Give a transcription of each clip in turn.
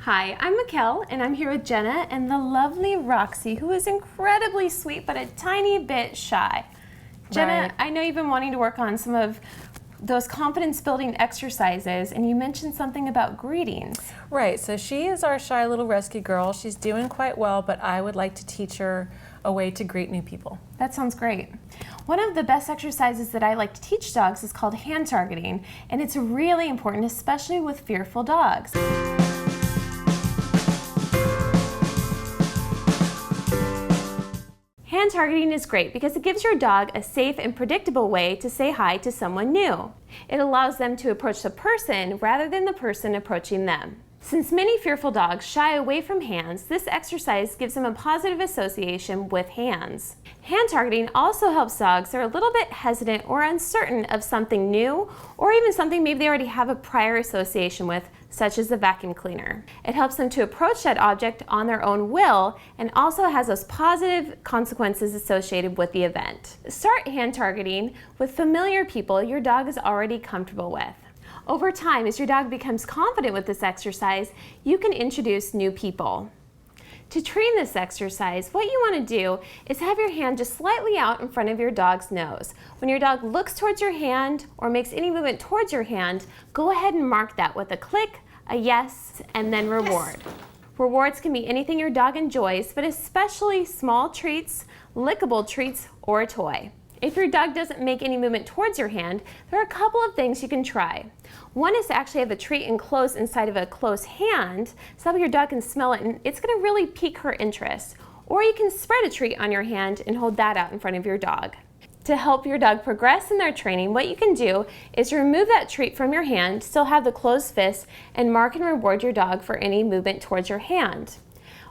Hi, I'm Mikkel, and I'm here with Jenna and the lovely Roxy, who is incredibly sweet but a tiny bit shy. Jenna, Right. I know you've been wanting to work on some of those confidence-building exercises, and you mentioned something about greetings. Right, so she is our shy little rescue girl. She's doing quite well, but I would like to teach her a way to greet new people. That sounds great. One of the best exercises that I like to teach dogs is called hand targeting, and it's really important, especially with fearful dogs. Hand targeting is great because it gives your dog a safe and predictable way to say hi to someone new. It allows them to approach the person rather than the person approaching them. Since many fearful dogs shy away from hands, this exercise gives them a positive association with hands. Hand targeting also helps dogs that are a little bit hesitant or uncertain of something new, or even something maybe they already have a prior association with, such as a vacuum cleaner. It helps them to approach that object on their own will and also has those positive consequences associated with the event. Start hand targeting with familiar people your dog is already comfortable with. Over time, as your dog becomes confident with this exercise, you can introduce new people. To train this exercise, what you want to do is have your hand just slightly out in front of your dog's nose. When your dog looks towards your hand or makes any movement towards your hand, go ahead and mark that with a click, a yes, and then reward. Yes. Rewards can be anything your dog enjoys, but especially small treats, lickable treats, or a toy. If your dog doesn't make any movement towards your hand, there are a couple of things you can try. One is to actually have the treat enclosed inside of a closed hand so that your dog can smell it and it's going to really pique her interest. Or you can spread a treat on your hand and hold that out in front of your dog. To help your dog progress in their training, what you can do is remove that treat from your hand, still have the closed fist, and mark and reward your dog for any movement towards your hand.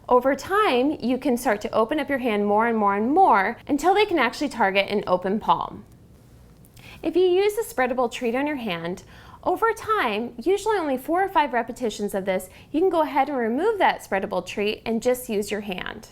Over time, you can start to open up your hand more and more and more until they can actually target an open palm. If you use a spreadable treat on your hand, over time, usually only 4 or 5 repetitions of this, you can go ahead and remove that spreadable treat and just use your hand.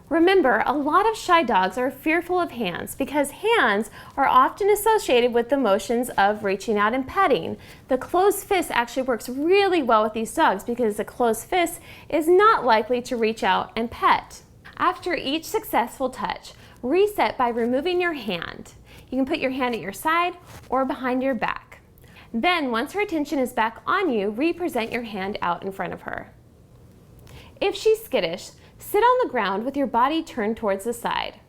Remember, a lot of shy dogs are fearful of hands because hands are often associated with the motions of reaching out and petting. The closed fist actually works really well with these dogs because the closed fist is not likely to reach out and pet. After each successful touch, reset by removing your hand. You can put your hand at your side or behind your back. Then, once her attention is back on you, represent your hand out in front of her. If she's skittish, sit on the ground with your body turned towards the side.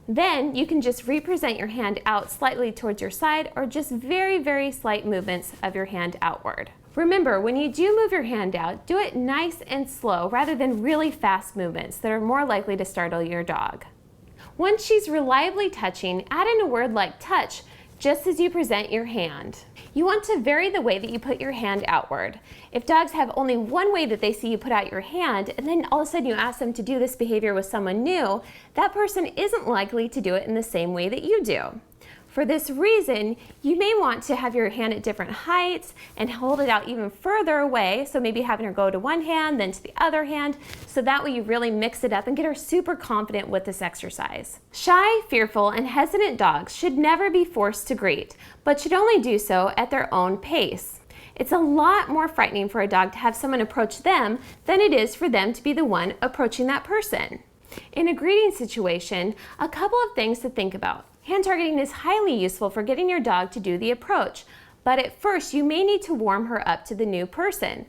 Then you can just represent your hand out slightly towards your side or just very, very slight movements of your hand outward. Remember, when you do move your hand out, do it nice and slow rather than really fast movements that are more likely to startle your dog. Once she's reliably touching, add in a word like touch just as you present your hand. You want to vary the way that you put your hand outward. If dogs have only one way that they see you put out your hand, and then all of a sudden you ask them to do this behavior with someone new, that person isn't likely to do it in the same way that you do. For this reason, you may want to have your hand at different heights and hold it out even further away, so maybe having her go to one hand, then to the other hand, so that way you really mix it up and get her super confident with this exercise. Shy, fearful, and hesitant dogs should never be forced to greet, but should only do so at their own pace. It's a lot more frightening for a dog to have someone approach them than it is for them to be the one approaching that person. In a greeting situation, a couple of things to think about. Hand targeting is highly useful for getting your dog to do the approach, but at first you may need to warm her up to the new person.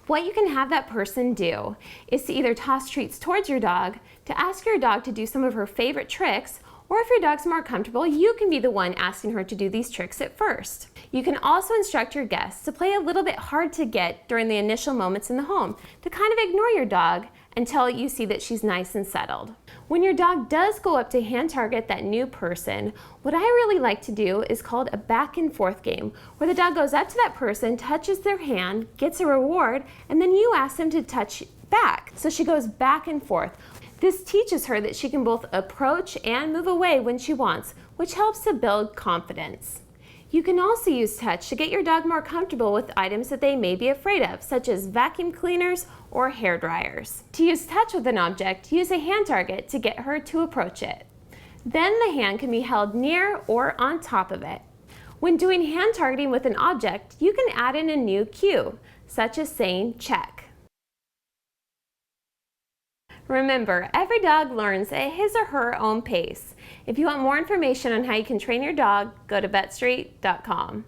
What you can have that person do is to either toss treats towards your dog, to ask your dog to do some of her favorite tricks, or if your dog's more comfortable, you can be the one asking her to do these tricks at first. You can also instruct your guests to play a little bit hard to get during the initial moments in the home, to kind of ignore your dog until you see that she's nice and settled. When your dog does go up to hand target that new person, what I really like to do is called a back and forth game, where the dog goes up to that person, touches their hand, gets a reward, and then you ask them to touch back. So she goes back and forth. This teaches her that she can both approach and move away when she wants, which helps to build confidence. You can also use touch to get your dog more comfortable with items that they may be afraid of, such as vacuum cleaners or hair dryers. To use touch with an object, use a hand target to get her to approach it. Then the hand can be held near or on top of it. When doing hand targeting with an object, you can add in a new cue, such as saying check. Remember, every dog learns at his or her own pace. If you want more information on how you can train your dog, go to vetstreet.com.